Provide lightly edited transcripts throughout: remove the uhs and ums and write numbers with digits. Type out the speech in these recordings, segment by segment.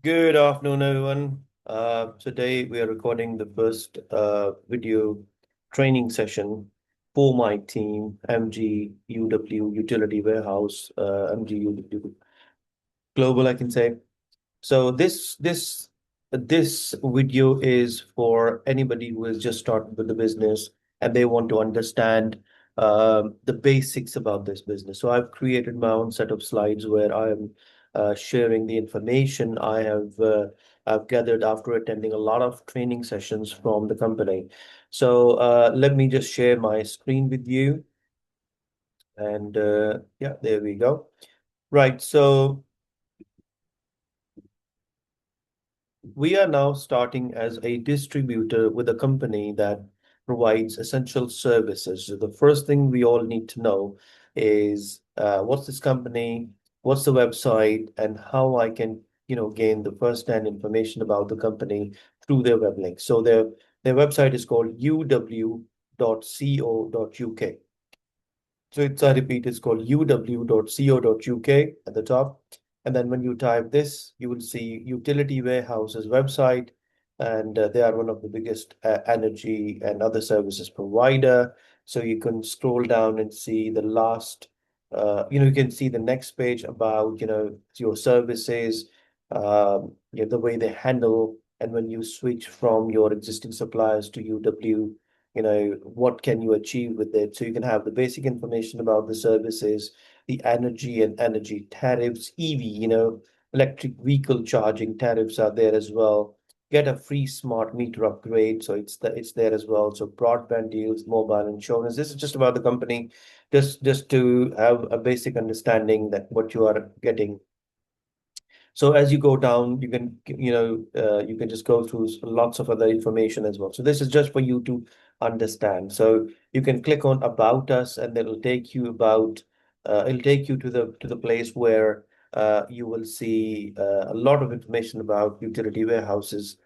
Good afternoon, everyone. Today we are recording the first video training session for my team, MGUW Utility Warehouse, MGUW Global, I can say. So this video is for anybody who has just started with the business and they want to understand the basics about this business. So I've created my own set of slides where I am sharing the information I've gathered after attending a lot of training sessions from the company. So let me just share my screen with you. And yeah, there we go. Right. So we are now starting as a distributor with a company that provides essential services. So the first thing we all need to know is what's this company, what's the website, and how I can, gain the first-hand information about the company through their web link. So their website is called uw.co.uk. So I repeat, it's called uw.co.uk at the top. And then when you type this, you will see Utility Warehouse's website, and they are one of the biggest energy and other services provider. So you can scroll down and see the last, you can see the next page about, your services, the way they handle, and when you switch from your existing suppliers to UW, what can you achieve with it? So you can have the basic information about the services, the energy and energy tariffs, EV, electric vehicle charging tariffs are there as well. Get a free smart meter upgrade, so it's there as well. So broadband deals, mobile insurance. This is just about the company, just to have a basic understanding that what you are getting. So as you go down, you can just go through lots of other information as well. So this is just for you to understand. So you can click on About Us, and it'll take you to the place where you will see a lot of information about Utility Warehouse's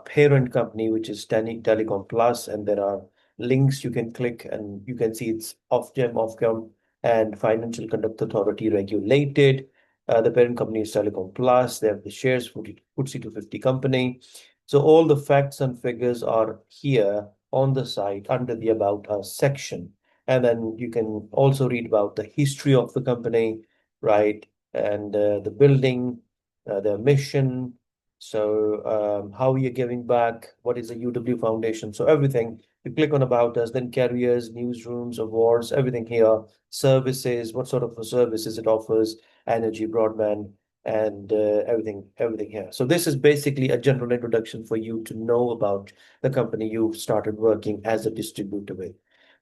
parent company, which is Telecom Plus, and there are links you can click, and you can see it's Ofgem, and Financial Conduct Authority regulated. The parent company is Telecom Plus. They have the shares, FTSE 250 company. So all the facts and figures are here on the site under the About Us section. And then you can also read about the history of the company, right? And the building, their mission. So how you're giving back, what is the UW Foundation? So everything. You click on About Us, then careers, newsrooms, awards, everything here. Services, what sort of services it offers, energy, broadband, and everything here. So this is basically a general introduction for you to know about the company you've started working as a distributor with.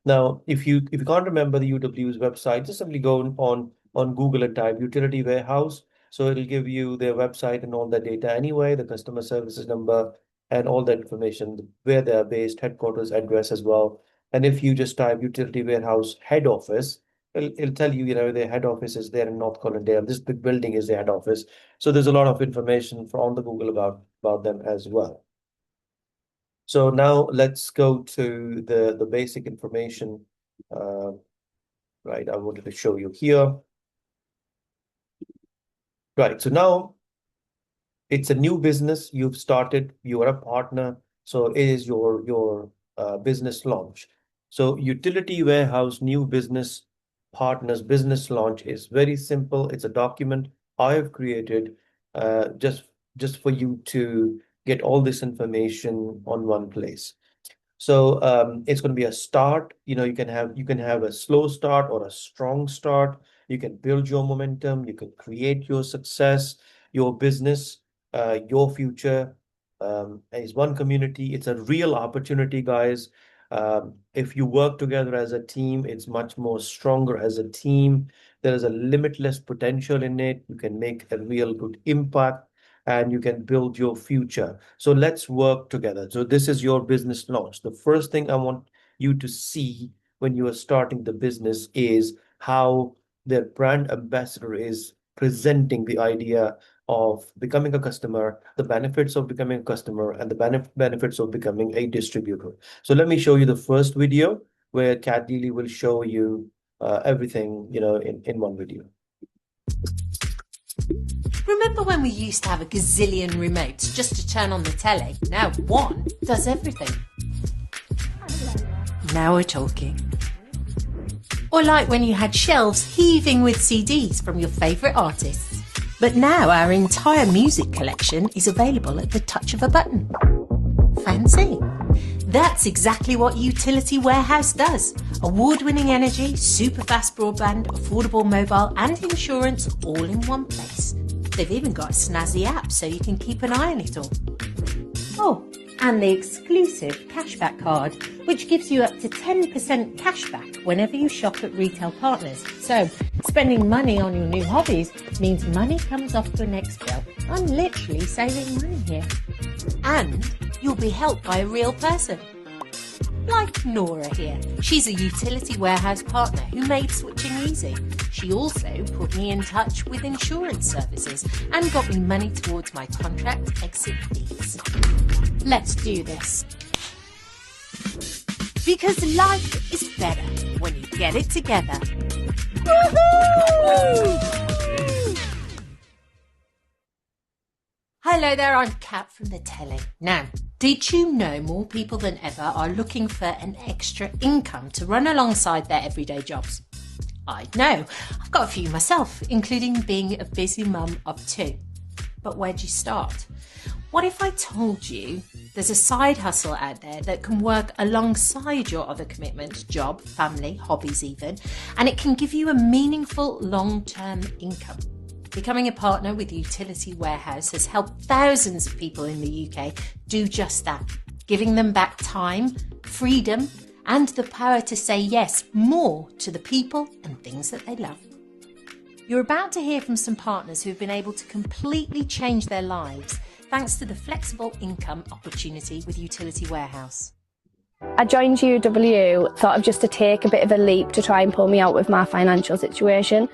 Now, if you can't remember the UW's website, just simply go on Google and type utility warehouse. So it'll give you their website and all that data anyway, the customer services number and all that information, where they're based, headquarters address as well. And if you just type utility warehouse head office, it'll tell you, their head office is there in North Colindale. This big building is their head office. So there's a lot of information from the Google about them as well. So now let's go to the basic information. Right, I wanted to show you here. Right, so now it's a new business you've started. You are a partner, so it is your business launch. So Utility Warehouse new business partners business launch is very simple. It's a document I have created just for you to get all this information on one place. So it's going to be a start. You can have a slow start or a strong start. You can build your momentum. You can create your success, your business, your future. As one community, it's a real opportunity, guys. If you work together as a team, it's much more stronger as a team. There is a limitless potential in it. You can make a real good impact and you can build your future. So let's work together. So this is your business launch. The first thing I want you to see when you are starting the business is how their brand ambassador is presenting the idea of becoming a customer, the benefits of becoming a customer, and the benefits of becoming a distributor. So let me show you the first video where Kat Deely will show you everything, in one video. Remember when we used to have a gazillion remotes just to turn on the telly? Now one does everything. Now we're talking. Or like when you had shelves heaving with CDs from your favourite artists. But now our entire music collection is available at the touch of a button. Fancy? That's exactly what Utility Warehouse does. Award-winning energy, super fast broadband, affordable mobile and insurance all in one place. They've even got a snazzy app so you can keep an eye on it all. Oh, and the exclusive cashback card, which gives you up to 10% cashback whenever you shop at retail partners. So, spending money on your new hobbies means money comes off your next bill. I'm literally saving money here. And you'll be helped by a real person. Like Nora here. She's a Utility Warehouse partner who made switching easy. She also put me in touch with insurance services and got me money towards my contract exit fees. Let's do this. Because life is better when you get it together. Woohoo! Hello there, I'm Kat from the telly. Now, did you know more people than ever are looking for an extra income to run alongside their everyday jobs? I know, I've got a few myself, including being a busy mum of 2. But where'd you start? What if I told you there's a side hustle out there that can work alongside your other commitments, job, family, hobbies even, and it can give you a meaningful long-term income? Becoming a partner with Utility Warehouse has helped thousands of people in the UK do just that, giving them back time, freedom, and the power to say yes more to the people and things that they love. You're about to hear from some partners who've been able to completely change their lives thanks to the flexible income opportunity with Utility Warehouse. I joined UW sort of just to take a bit of a leap to try and pull me out with my financial situation.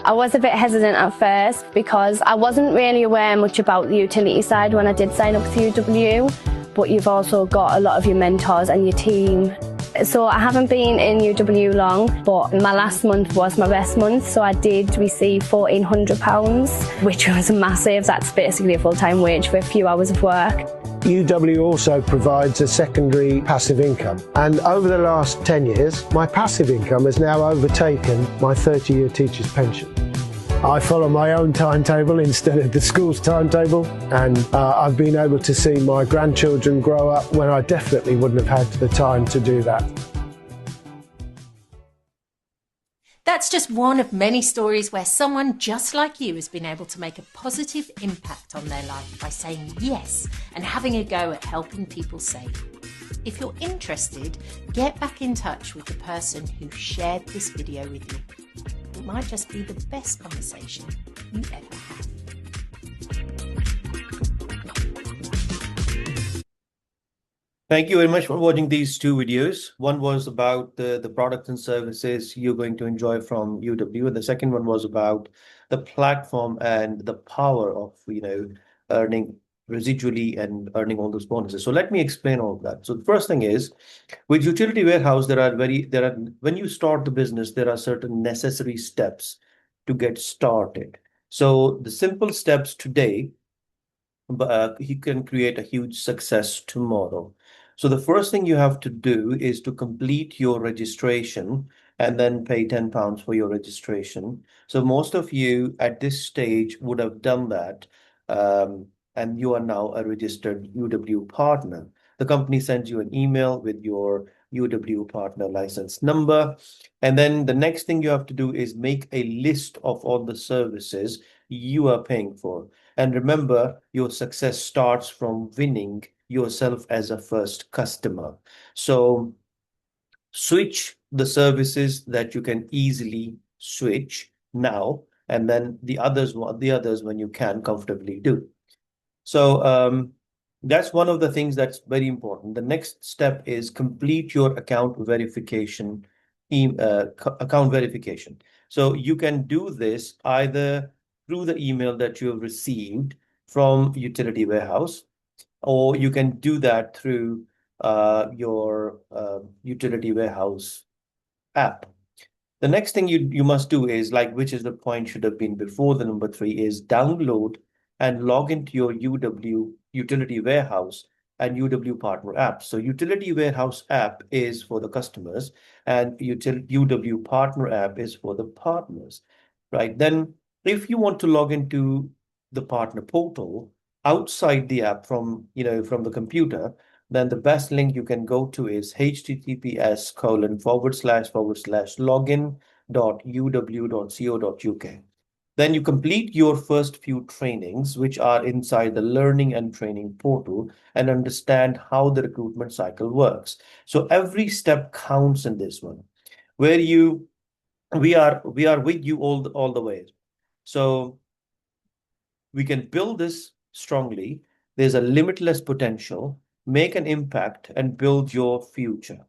I was a bit hesitant at first because I wasn't really aware much about the utility side when I did sign up to UW, but you've also got a lot of your mentors and your team. So I haven't been in UW long, but my last month was my best month, so I did receive £1,400, which was massive. That's basically a full-time wage for a few hours of work. UW also provides a secondary passive income, and over the last 10 years my passive income has now overtaken my 30-year teacher's pension. I follow my own timetable instead of the school's timetable, and I've been able to see my grandchildren grow up when I definitely wouldn't have had the time to do that. That's just one of many stories where someone just like you has been able to make a positive impact on their life by saying yes and having a go at helping people save. If you're interested, get back in touch with the person who shared this video with you. It might just be the best conversation you ever had. Thank you very much for watching these 2 videos. One was about the products and services you're going to enjoy from UW, and the second one was about the platform and the power of, earning residually and earning all those bonuses. So let me explain all of that. So the first thing is, with Utility Warehouse, when you start the business, there are certain necessary steps to get started. So the simple steps today, you can create a huge success tomorrow. So the first thing you have to do is to complete your registration and then pay £10 for your registration. So most of you at this stage would have done that, and you are now a registered UW partner. The company sends you an email with your UW partner license number. And then the next thing you have to do is make a list of all the services you are paying for. And remember, your success starts from winning yourself as a first customer. So switch the services that you can easily switch now, and then the others when you can comfortably do. So that's one of the things that's very important. The next step is complete your account verification. So you can do this either through the email that you have received from Utility Warehouse, or you can do that through your Utility Warehouse app. The next thing you must do is, like, which is the point should have been before the number 3, is download and log into your UW Utility Warehouse and UW Partner app. So Utility Warehouse app is for the customers and UW Partner app is for the partners, right? Then if you want to log into the partner portal outside the app from the computer, then the best link you can go to is https://login.uw.co.uk. Then you complete your first few trainings, which are inside the learning and training portal, and understand how the recruitment cycle works. So every step counts in this one, where we are with you all the way. So we can build this strongly. There's a limitless potential, make an impact, and build your future.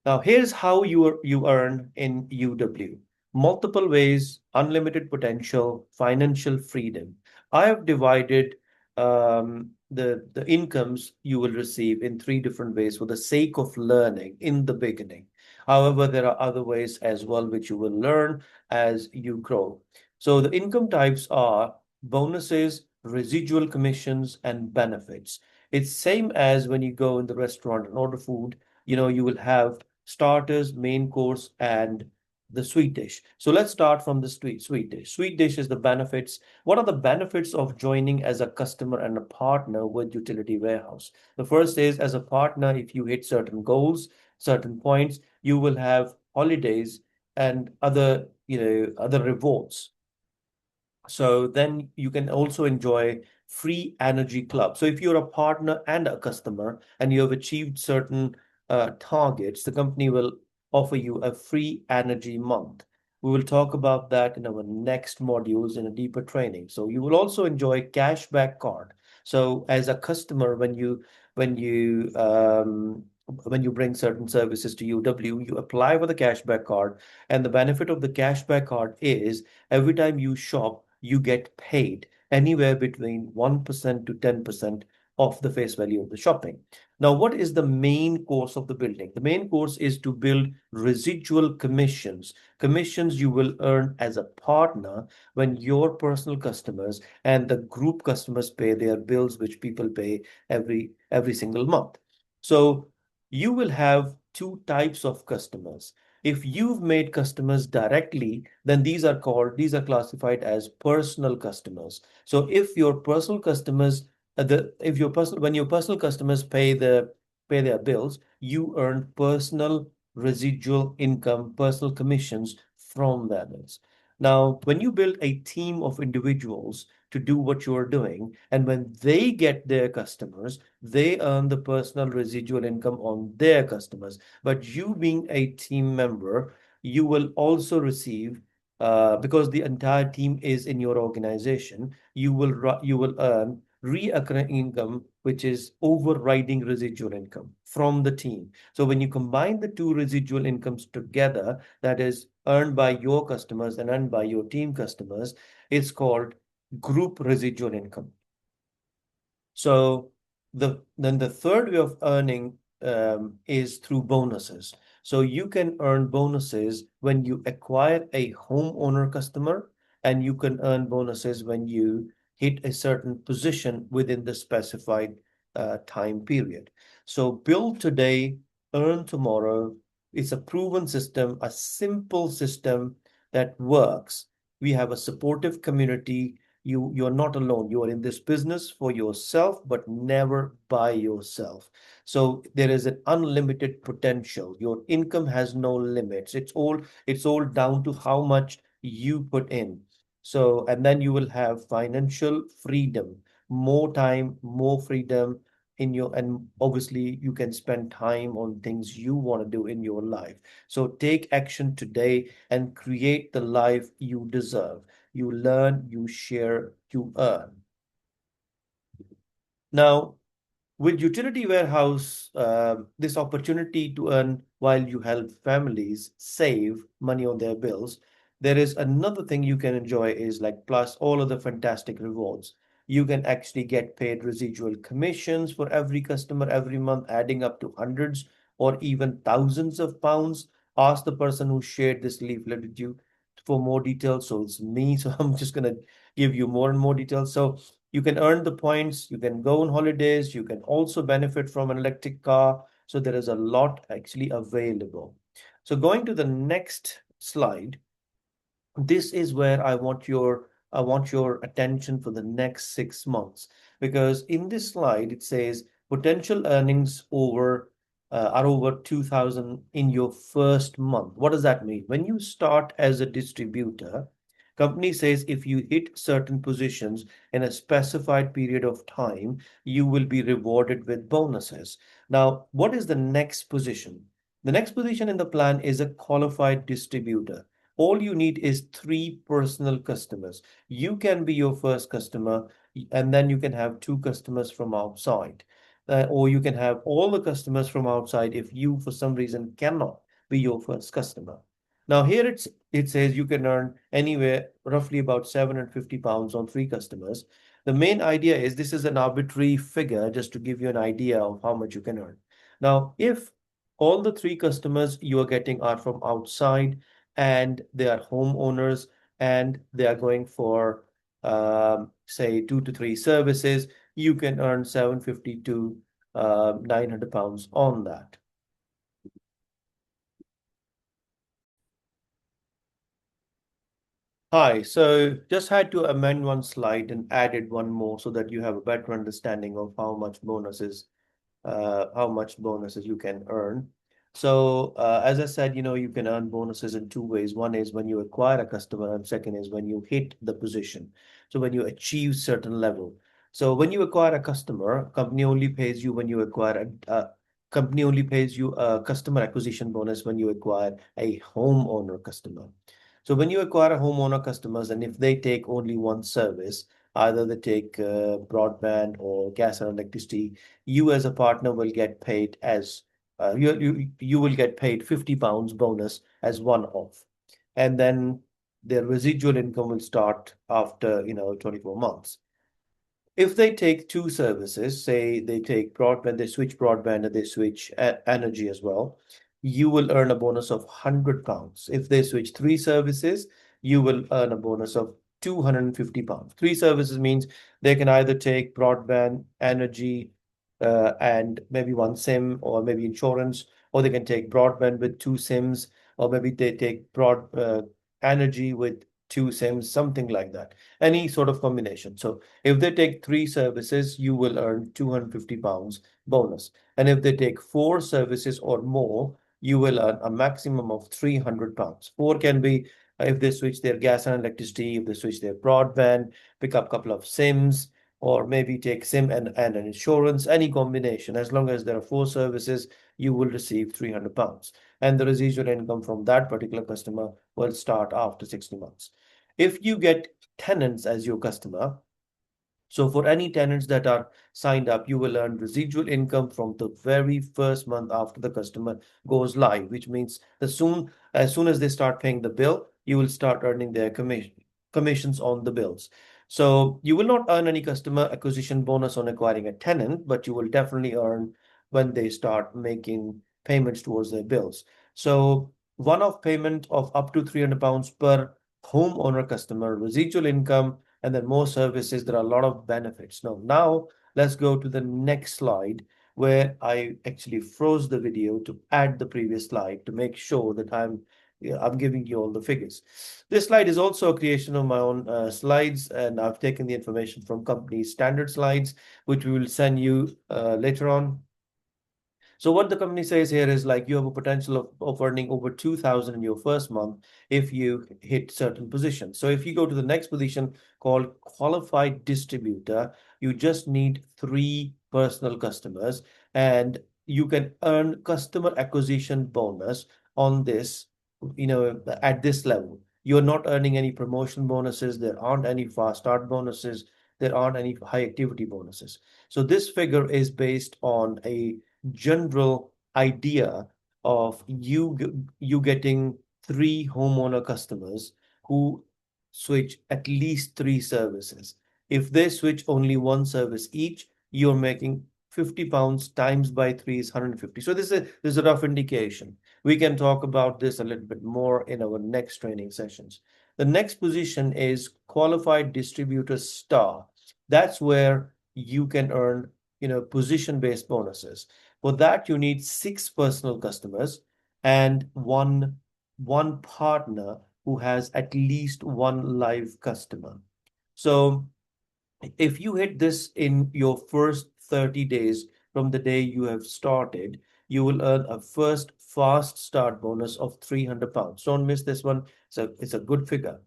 Now, here's how you earn in UW. Multiple ways, unlimited potential, financial freedom. I have divided the incomes you will receive in 3 different ways for the sake of learning in the beginning. However, there are other ways as well which you will learn as you grow. So the income types are bonuses, residual commissions, and benefits. It's same as when you go in the restaurant and order food, you will have starters, main course, and the sweet dish. So let's start from the sweet dish. Sweet dish is the benefits. What are the benefits of joining as a customer and a partner with Utility Warehouse? The first is, as a partner, if you hit certain goals, certain points, you will have holidays and other rewards. So then you can also enjoy free energy club. So if you're a partner and a customer and you have achieved certain targets, the company will offer you a free energy month. We will talk about that in our next modules in a deeper training. So you will also enjoy cashback card. So as a customer, when you bring certain services to UW, you apply for the cashback card, and the benefit of the cashback card is every time you shop, you get paid anywhere between 1% to 10% of the face value of the shopping. Now, what is the main course of the building? The main course is to build residual commissions. Commissions you will earn as a partner when your personal customers and the group customers pay their bills, which people pay every single month. So you will have 2 types of customers. If you've made customers directly, then these are classified as personal customers. So if your personal customers, when your personal customers pay their bills, you earn personal residual income, personal commissions from their bills. Now, when you build a team of individuals to do what you're doing, and when they get their customers, they earn the personal residual income on their customers. But you being a team member, you will also receive, because the entire team is in your organization, you will earn reoccurring income, which is overriding residual income from the team. So when you combine the 2 residual incomes together, that is earned by your customers and earned by your team customers, it's called group residual income. So then the third way of earning is through bonuses. So you can earn bonuses when you acquire a homeowner customer, and you can earn bonuses when you hit a certain position within the specified time period. So build today, earn tomorrow. It's a proven system, a simple system that works. We have a supportive community. You're not alone. You are in this business for yourself, but never by yourself. So there is an unlimited potential. Your income has no limits. It's all down to how much you put in. So, and then you will have financial freedom, more time, more freedom and obviously you can spend time on things you want to do in your life. So take action today and create the life you deserve. You learn, you share, you earn. Now, with Utility Warehouse, this opportunity to earn while you help families save money on their bills, there is another thing you can enjoy is like plus all of the fantastic rewards. You can actually get paid residual commissions for every customer every month, adding up to hundreds or even thousands of pounds ask the person who shared this leaflet with you for more details. So it's me, so I'm just going to give you more and more details. So you can earn the points, you can go on holidays, you can also benefit from an electric car. So there is a lot actually available. So going to the next slide, this is where I want your attention for the next 6 months, because in this slide it says potential earnings are over 2,000 in your first month. What does that mean? When you start as a distributor, company says if you hit certain positions in a specified period of time, you will be rewarded with bonuses. Now, what is the next position? The next position in the plan is a qualified distributor. All you need is 3 personal customers. You can be your first customer, and then you can have 2 customers from outside. Or you can have all the customers from outside if you, for some reason, cannot be your first customer. Now, here it says you can earn anywhere roughly about £750 on 3 customers. The main idea is this is an arbitrary figure just to give you an idea of how much you can earn. Now, if all the 3 customers you are getting are from outside, and they are homeowners, and they are going for say 2 to 3 services, you can earn 750 to £900 on that. Hi, so just had to amend one slide and added one more so that you have a better understanding of how much bonuses you can earn. So as I said, you can earn bonuses in 2 ways. One is when you acquire a customer, and second is when you hit the position. So when you achieve certain level. So when you acquire a customer, company only pays you a customer acquisition bonus when you acquire a homeowner customer. So when you acquire a homeowner customers, and if they take only one service, either they take broadband or gas and electricity, you as a partner will get paid as you will get paid £50 bonus as one-off, and then their residual income will start after 24 months. If they take 2 services, say they take broadband, they switch broadband, and they switch energy as well, you will earn a bonus of £100. If they switch 3 services, you will earn a bonus of £250. 3 services means they can either take broadband, energy, and maybe 1 SIM, or maybe insurance, or they can take broadband with 2 SIMs, or maybe they take energy with 2 SIMs, something like that. Any sort of combination. So if they take 3 services, you will earn £250 bonus. And if they take 4 services or more, you will earn a maximum of £300. 4 can be if they switch their gas and electricity, if they switch their broadband, pick up a couple of SIMs, or maybe take SIM and an insurance, any combination. As long as there are 4 services, you will receive £300. And the residual income from that particular customer will start after 60 months. If you get tenants as your customer, so for any tenants that are signed up, you will earn residual income from the very first month after the customer goes live, which means as soon as they start paying the bill, you will start earning their commissions on the bills. So you will not earn any customer acquisition bonus on acquiring a tenant, but you will definitely earn when they start making payments towards their bills. So one-off payment of up to £300 per homeowner customer, residual income, and then more services. There are a lot of benefits. Now let's go to the next slide, where I actually froze the video to add the previous slide to make sure that I'm giving you all the figures. This slide is also a creation of my own slides, and I've taken the information from company standard slides, which we will send you later on. So what the company says here is like you have a potential of earning over 2,000 in your first month if you hit certain positions. So if you go to the next position called qualified distributor, you just need 3 personal customers, and you can earn customer acquisition bonus on this, at this level. You're not earning any promotion bonuses. There aren't any fast start bonuses. There aren't any high activity bonuses. So this figure is based on a general idea of you getting 3 homeowner customers who switch at least 3 services. If they switch only 1 service each, you're making £50 times by 3 is 150. So this is a rough indication. We can talk about this a little bit more in our next training sessions. The next position is qualified distributor star. That's where you can earn, position-based bonuses. For that, you need 6 personal customers and one partner who has at least 1 live customer. So if you hit this in your first 30 days from the day you have started, you will earn a first fast start bonus of £300. Don't miss this one. It's a good figure.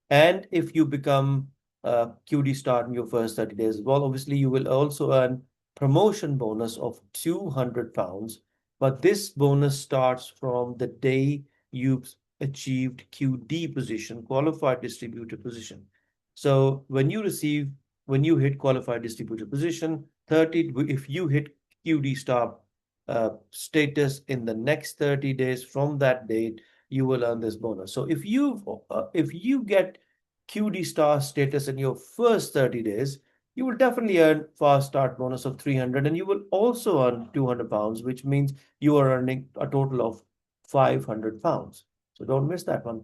And if you become QD star in your first 30 days, well, obviously you will also earn promotion bonus of £200. But this bonus starts from the day you've achieved QD position, qualified distributor position. So when you hit qualified distributor position, if you hit QD star status in the next 30 days from that date, you will earn this bonus. So if you get QD star status in your first 30 days, you will definitely earn fast start bonus of 300, and you will also earn £200, which means you are earning a total of £500. So don't miss that one.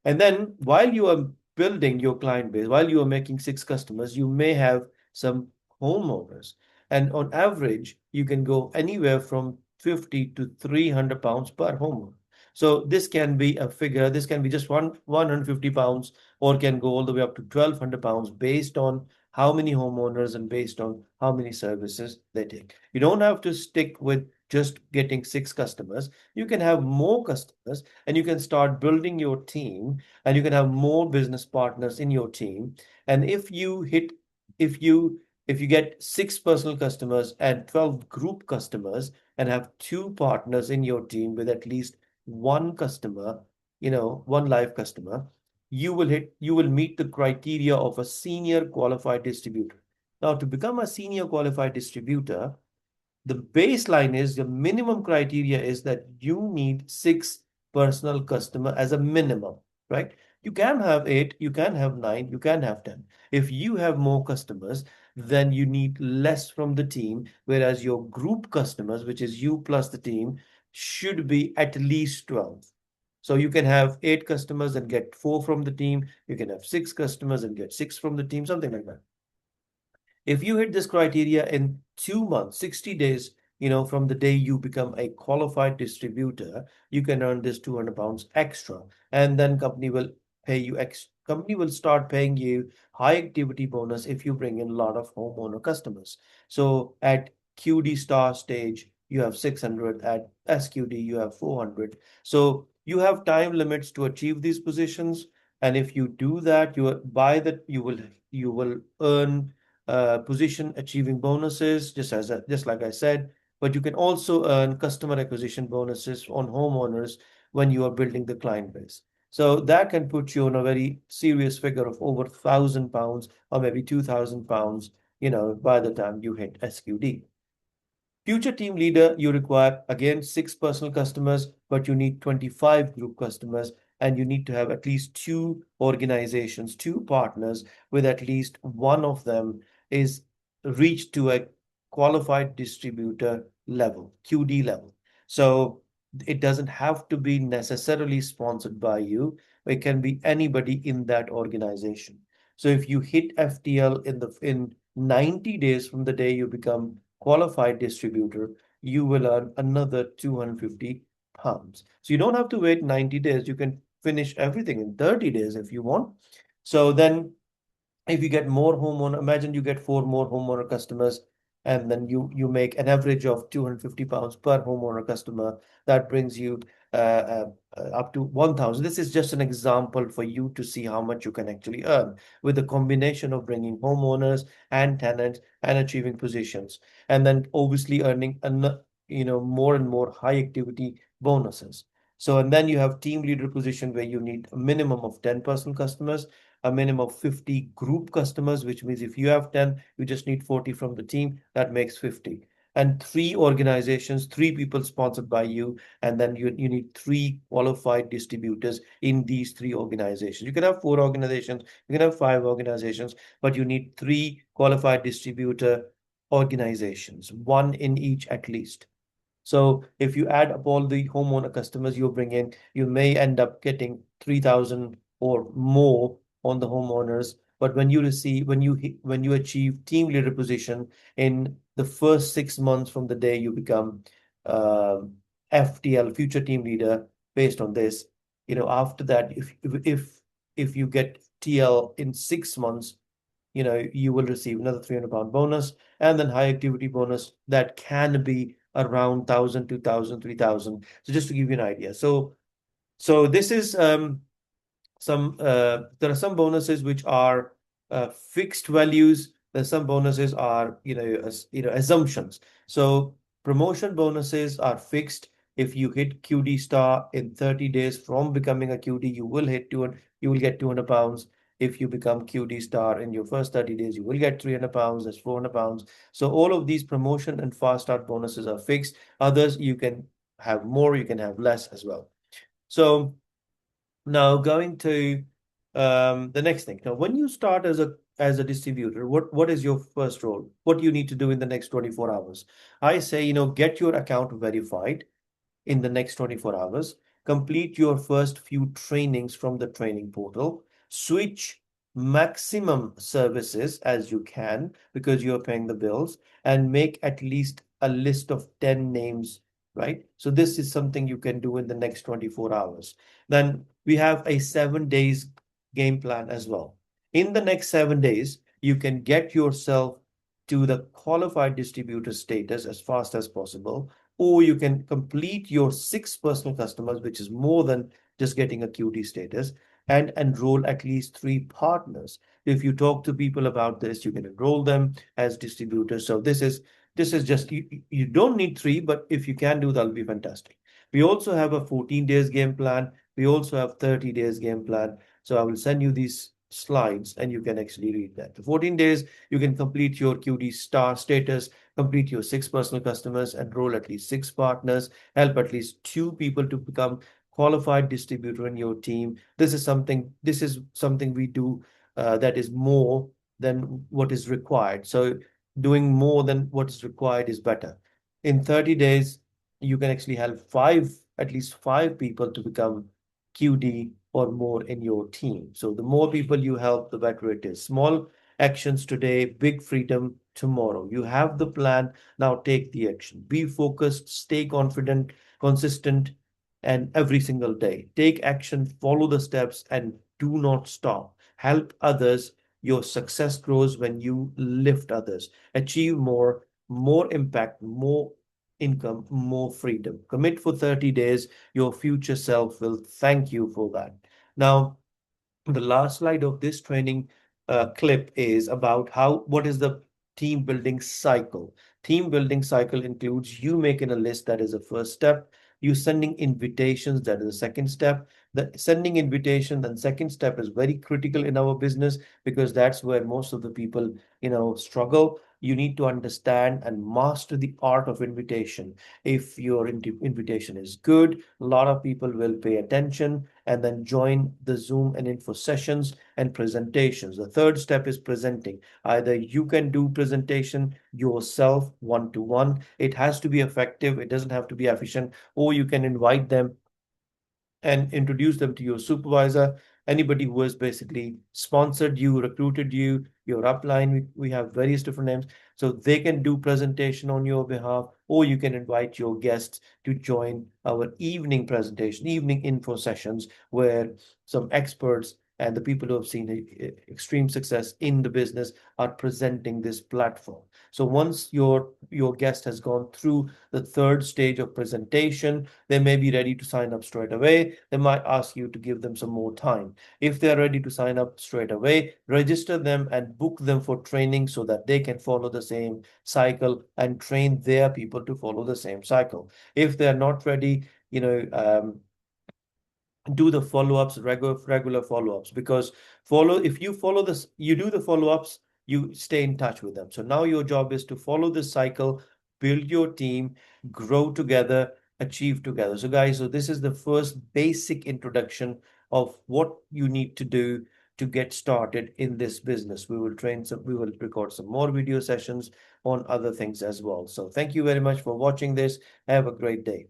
And then while you are building your client base, while you are making 6 customers, you may have some homeowners. And on average, you can go anywhere from 50 to £300 per homeowner. So this can be a figure, this can be just £150, or can go all the way up to £1,200 based on how many homeowners and based on how many services they take. You don't have to stick with just getting 6 customers. You can have more customers, and you can start building your team, and you can have more business partners in your team. And if you get 6 personal customers and 12 group customers and have 2 partners in your team with at least 1 customer, 1 live customer, you will meet the criteria of a senior qualified distributor. Now, to become a senior qualified distributor, the baseline is, the minimum criteria is that you need 6 personal customer as a minimum, right? You can have 8, you can have 9, you can have 10. If you have more customers, then you need less from the team, whereas your group customers, which is you plus the team, should be at least 12. So you can have 8 customers and get 4 from the team. You can have 6 customers and get 6 from the team, something like that. If you hit this criteria in 2 months, 60 days, from the day you become a qualified distributor, you can earn this £200 extra. And then company will start paying you high activity bonus if you bring in a lot of homeowner customers. So at QD star stage, you have 600. At SQD, you have 400. So you have time limits to achieve these positions. And if you do that, you will earn position achieving bonuses, just like I said. But you can also earn customer acquisition bonuses on homeowners when you are building the client base. So that can put you on a very serious figure of over £1,000 or maybe £2,000, by the time you hit SQD. Future team leader, you require, again, 6 personal customers, but you need 25 group customers, and you need to have at least 2 organizations, 2 partners, with at least one of them is reached to a qualified distributor level, QD level. So it doesn't have to be necessarily sponsored by you. It can be anybody in that organization. So if you hit FTL in 90 days from the day you become qualified distributor, you will earn another £250. So you don't have to wait 90 days. You can finish everything in 30 days if you want. So then if you get more homeowner, imagine you get 4 more homeowner customers, and then you make an average of £250 per homeowner customer. That brings you up to 1,000. This is just an example for you to see how much you can actually earn with the combination of bringing homeowners and tenants and achieving positions, and then obviously earning more and more high activity bonuses. So, and then you have team leader position where you need a minimum of 10 personal customers, a minimum of 50 group customers, which means if you have 10, you just need 40 from the team. That makes 50. And 3 organizations, 3 people sponsored by you, and then you need 3 qualified distributors in these 3 organizations. You can have 4 organizations, you can have 5 organizations, but you need 3 qualified distributor organizations, 1 in each at least. So if you add up all the homeowner customers you bring in, you may end up getting 3,000 or more on the homeowners. But when you achieve team leader position in the first 6 months from the day you become uh, FTL, future team leader, based on this, after that, if you get TL in 6 months, you will receive another £300 bonus, and then high activity bonus that can be around 1,000, 2,000, 3,000. So just to give you an idea. So this is there are some bonuses which are fixed values. There's some bonuses are assumptions. So promotion bonuses are fixed. If you hit QD star in 30 days from becoming a QD, you will get £200. If you become QD star in your first 30 days, you will get £300. That's £400. So all of these promotion and fast start bonuses are fixed. Others, you can have more, you can have less as well. So now going to the next thing. Now, when you start as a distributor, what is your first role? What do you need to do in the next 24 hours? I say, get your account verified in the next 24 hours. Complete your first few trainings from the training portal. Switch maximum services as you can because you're paying the bills, and make at least a list of 10 names, right? So this is something you can do in the next 24 hours. Then we have a 7 days game plan as well. In the next 7 days, you can get yourself to the qualified distributor status as fast as possible, or you can complete your 6 personal customers, which is more than just getting a QD status, and enroll at least 3 partners. If you talk to people about this, you can enroll them as distributors. So this is just, you don't need 3, but if you can do, that'll be fantastic. We also have a 14 days game plan. We also have 30 days game plan. So I will send you these slides and you can actually read that. The 14 days, you can complete your QD star status, complete your 6 personal customers, enroll at least 6 partners, help at least 2 people to become qualified distributor in your team. This is something we do that is more than what is required. So doing more than what is required is better. In 30 days, you can actually help at least 5 people to become QD or more in your team. So the more people you help, the better it is. Small actions today, big freedom tomorrow. You have the plan, now take the action. Be focused, stay confident, consistent, and every single day. Take action, follow the steps, and do not stop. Help others. Your success grows when you lift others. Achieve more impact, more income, more freedom. Commit for 30 days. Your future self will thank you for that. Now, the last slide of this training clip is about what is the team building cycle. Team building cycle includes you making a list, that is the first step. You sending invitations, that is the second step. The sending invitation and second step is very critical in our business because that's where most of the people, struggle. You need to understand and master the art of invitation. If your invitation is good, a lot of people will pay attention and then join the Zoom and info sessions and presentations. The third step is presenting. Either you can do presentation yourself one-to-one. It has to be effective. It doesn't have to be efficient. Or you can invite them and introduce them to your supervisor, anybody who has basically sponsored you, recruited you, your upline. We have various different names. So they can do presentation on your behalf, or you can invite your guests to join our evening presentation, evening info sessions, where some experts and the people who have seen extreme success in the business are presenting this platform. So once your guest has gone through the third stage of presentation, they may be ready to sign up straight away. They might ask you to give them some more time. If they're ready to sign up straight away, register them and book them for training so that they can follow the same cycle and train their people to follow the same cycle. If they're not ready, do the follow-ups, regular follow-ups, because if you follow this, you do the follow-ups, you stay in touch with them. So now your job is to follow this cycle, build your team, grow together, achieve together. So guys, this is the first basic introduction of what you need to do to get started in this business. We will record some more video sessions. on other things as well. So thank you very much for watching this. Have a great day.